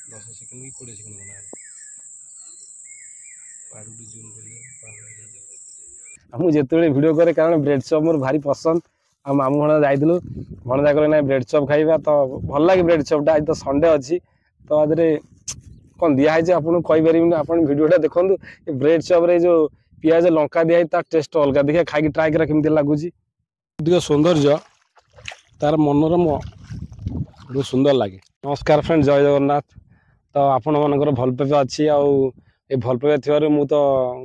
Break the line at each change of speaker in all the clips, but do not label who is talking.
10 second की 20 second बना मुझे भिड करे कारण ब्रेड चप मोर भारी पसंद आ मामू भण जाइलु भणजा कहे ना ब्रेड चप खाइबा तो भल लगे ब्रेड चपटा आज तो संडे अच्छी तो आदि कौन दिखाई आपको कहीपर आप भिडटा देखूँ ब्रेड चप्रे जो पिज लंका दिखाई टेस्ट अलग देखिए खाई ट्राए करा केमती लगुच सौंदर्य तार मनोरम बहुत सुंदर लगे। नमस्कार फ्रेंड जय जगन्नाथ। तो आपण मानकर भल पाइबा अच्छी आउ भल पाइबा थी मु तो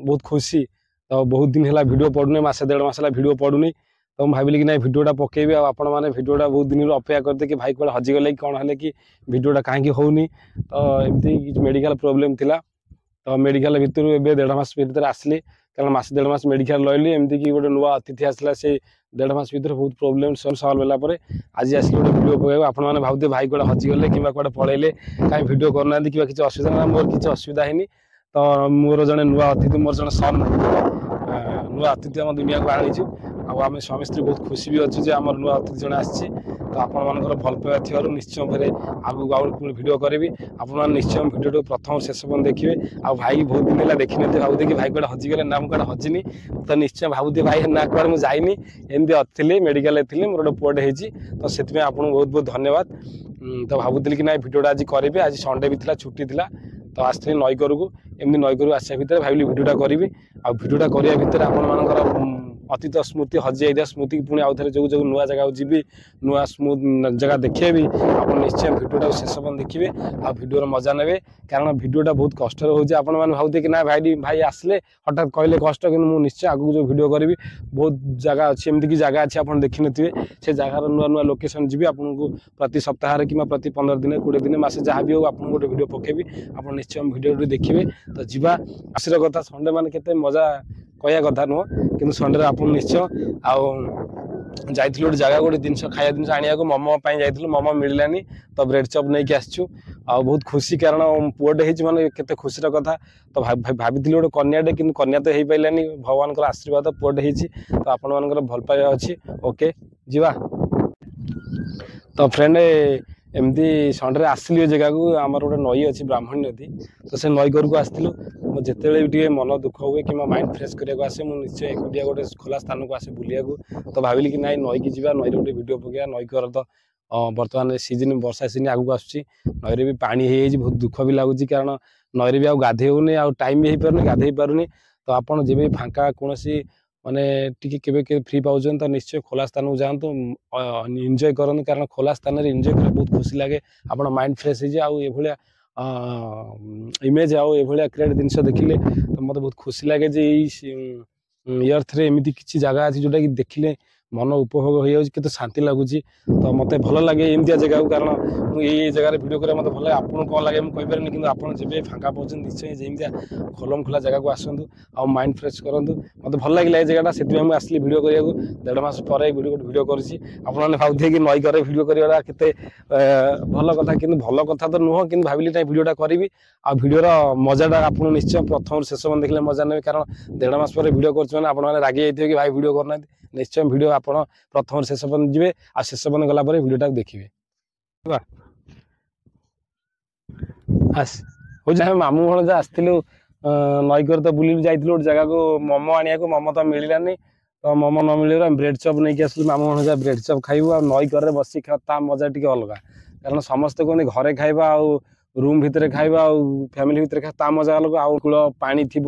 बहुत खुशी तो बहुत दिन है वीडियो पड़ूनी मसे 1.5 मास है वीडियो पड़ूनी तो मुझे भाविली कि ना वीडियोटा पकेबी आपण मैंने वीडियोटा बहुत दिन अपेक्षा करते कि भाई कौन हजिगले कि कौन है कि वीडियोटा कहीं होनी तो एमती मेडिकल प्रोब्लेम थिला तो मेडिकल भितर ए 1.5 मास भर आसली कारण मसे 1.5 मास मेडिकल रही एमती कि गोटे नुआ अतिथि आसला से 1.5 मास भर बहुत प्रोब्लेम सल्व होगा आज आसिक गोटे वीडियो पकेबा आपण मैंने भावते भाई कौन हजिगले कि पड़े कहीं वीडियो करना कि किसी असुविधा ना मोर किसी असुविधा है तो मोर जड़े नुआ अतिथि मोर जड़े सन नुआ अतिथि आम दुनिया को आनीचु आम स्वामी स्त्री बहुत खुशी भी अच्छे आम नुआ अतिथि जड़े आसी तो आप भल पाइबा थी निश्चय फेर आगे आउ वीडियो करी आप निश्चय वीडियो प्रथम शेष पर्यटन देखिए आ भाई बहुत दिन है देखी ना भावते कि भाई कौटे हजिगले ना मुझे हजिनी तो निश्चय भावते भाई ना कौन मुझे जाइनी एमती थी मेडिकल थी मोर गोटे पुअटे होती तो से आपको बहुत बहुत धन्यवाद। तो भावुली कि ना वीडियोटा आज करी आज संडे भी था छुट्टी थी तो आसती नईकर को एमती नईकर आसा भितर भाविली वीडियोटा करी आ वीडियोटा करने भितर आप अतीत स्मृति हजि जाइए स्मृति पुणी आउ थे जो जो नुआ जगह जी नुआ स्मूथ जगह देखिए भी आप निश्चय वीडियोटा शेष पर्यटन देखिए आ वीडियो मजा ने कारण वीडियोटा बहुत कष्ट होती आप भावते कि ना भाई भाई आसले हठात कहले कष्ट कि मुझे निश्चय आगू जो वीडियो करी बहुत जगह अच्छी एमती कि जगह अच्छी आप देखी थे से जगार नुआ नुआ लोकेशन जी आपको प्रति सप्ताह कि प्रति 15 दिन 20 दिन मसे जहाँ भी हो आप गोटे वीडियो पकेबी आप निश्चय वीडियो देखिए तो जीवा आशीर कथा संडे मान के मजा कह कथा नुह कि संडे आप निश्चय आउ जाइलु गोटे जगह गोटे जिन खाया जिन आने को मोमो जाइलु मोमो मिललानी तो ब्रेड चप नहीं कि आसचु आ बहुत खुशी कारण पुअटे माने केते खुशी कथा तो भाभी गोटे कन्याटे कि कन्या तो हो पारानी भगवान आशीर्वाद पुअटे तो आपण मान भल पाइबा अच्छी ओके जीवा। तो फ्रेंड एमती संडे आसली जगह को आमर गोटे नई अच्छी ब्राह्मणी नदी तो से नईकर को आसलु जिते भी मन दुख हुए कि माइंड फ्रेश करने आसे मुझे निश्चय एकुटिया गोटे खोला स्थान को आसे बुलिया तो भाविली कि ना नई की जा नई गोटे वीडियो पकेगा नईकर तो बर्तमान सीजन वर्षा सीजन आगू आसूँ नईरे भी पानी हो बहुत दुख भी लगुच कारण नईरे भी आउ गाधे होनी आ टाइम भी हो पारे गाधे पारुनी तो आपड़ जब भी फांका कौन माने टी फ्री पाँच तो निश्चय खोला स्थान को जातु एंजॉय करूँ कारण खोला स्थान में एंजॉय कर बहुत खुशी लगे आप माइंड फ्रेश हो जाए इमेज आउ ये क्रिएट जिन देखिले तो मतलब बहुत खुशी लगे जे इयर्थ रे एमती किसी जगह अच्छी जोटा कि देखिले मन उपभोग हो जाए शांति लगुच तो मत भल लगे एमती जगह को कारण मुझे जगह वीडियो करें मतलब भल लगे आपको कौन लगे मुझे कहींपारे कि आप जब फाँका पाँच निश्चय जमी खोलम खोला जगह को आसतु आ माइंड फ्रेश करूँ मत भल लगे जगह से मुझे आसली वीडियो करा 1.5 मास पर वीडियो कर भावुए कि नई करे वीडियो करवा के भल कथा कि भल कथा तो नुह कि भाविली वीडियोटा करी आ वीडियोर मजाटा आपको निश्चय प्रथम शेष पर्यटन देखले मजा ने कारण 1.5 मास पर वीडियो कर रागी जाइए कि भाई वीडियो करना निश्चय वीडियो आप प्रथम शेष पर्यटन जी आ शेष पर्यटन गला वीडियोटा देखिए हूँ मामू भण आसलु नईकर तो बुली जाइलु गोटे जगह को मोमो आने को मोमो तो मिलानी तो मोमो न मिल ब्रेड चप नहीं कि आसलु मामू भण ब्रेड चप खाइबू आ नईकर बस खा मजा टी अलग कारण समस्ते कहते घरे खाइबा आ रूम भितर खाइबा आ फैमिली भितर खा मजा अलग आउ कूल पानी थी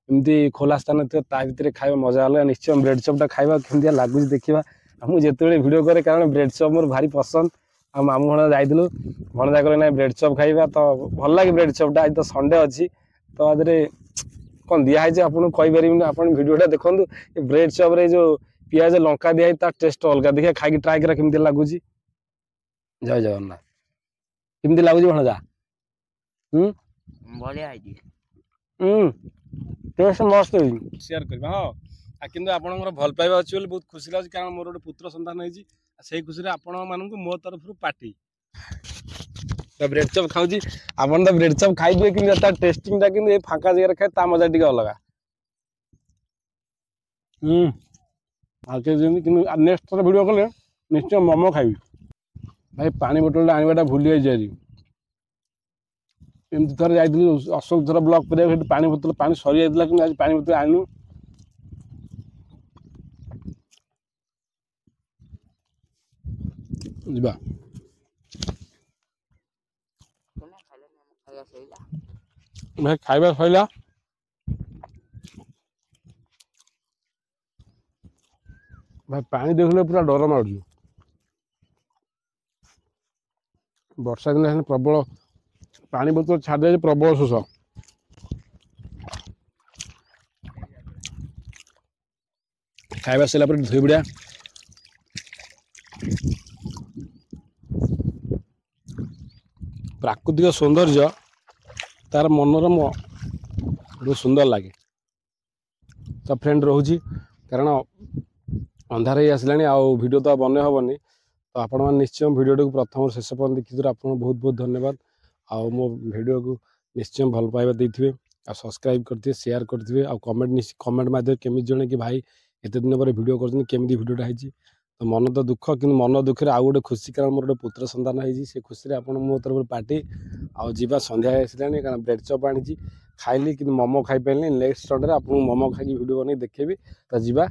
एमती खोला स्थान थी भितर खाइबा मजा अलग निश्चय ब्रेड चपटा खाइबा केमती लगुच देखा मुझे वीडियो करे कारण ब्रेड चप मोर भारी पसंद आ मामू भण जाइलु भणजा कहे ना ब्रेड चप खाइबा तो भल लगे ब्रेड चपटा आज तो संडे अच्छी तो आदि कौन दिखाई आपको कहीपर आप वीडियोटा देखूँ ब्रेड चप्रे जो पिज लंका दिखाई टेस्ट अलग देखिए खाई ट्राए करा केमती लगुच जय जगन्नाथ केमती लगुच भणजा टेस्ट मस्त शेयर कर हाँ कि आप भल पाइबा अच्छी बहुत खुशी लगे कारण मोर गोटे पुत्र संतान होती से खुशी आपण मानक मो तरफ पार्टी तो ब्रेड चप खाऊँ आप तो ब्रेड चप खाइए कि टेस्टिंगटा कि फाँका जगह खाए मजा टी अलग नेक्स्ट थर वीडियो कले निश्चय मोमो खाइबी भाई पानी बोतल आनवाटा भूली जाइए एमती थर जाइलु अशोकधर ब्लॉक पर पानी बोतल पानी सरी जाइला कि आज पानी बोतल आनु ଯିବା ଭାଇ ଖାଇବା ସଇଲା ଭାଇ ପାଣି ଦେଖିଲେ ପୁରା ଡର ମାଡୁଛି ବର୍ଷା ଦିନ ହେଲେ ପ୍ରବଳ ପାଣି ବୋତଲ ଛାଡ଼ିଦେଲେ ପ୍ରବଳ ଶୋଷ ଖାଇବା ସରିଲା ପରେ ଧୋଇ ବୁଡ଼ିଆ प्राकृतिक सौंदर्य तार मनोरम बहुत सुंदर लगे तो फ्रेंड रोची कारण अंधार ही आसला वीडियो तो बन हेनी तो आपण मैंने निश्चय वीडियो को प्रथम शेष पर्यटन देखी आप बहुत बहुत धन्यवाद आओ मो वीडियो को निश्चय भल पाइबा देते आ सब्सक्राइब करते शेयर करते आ कमेंट माध्यम केमी जड़े कि भाई एत दिन पर वीडियो करमी वीडियोटा है तो मन तो दुख कि मन दुखे आउ गोटे खुशी कारण मोर गोटे पुत्र संतान है खुशी आप मो तरफ पार्टी आउ जा सन्ध्या आसला कारण ब्रेड चप आनी खाइली कि मोमो खाई पारे नेक्स्ट संडे आप मोमो खाई वीडियो बन देखेबी तो जा।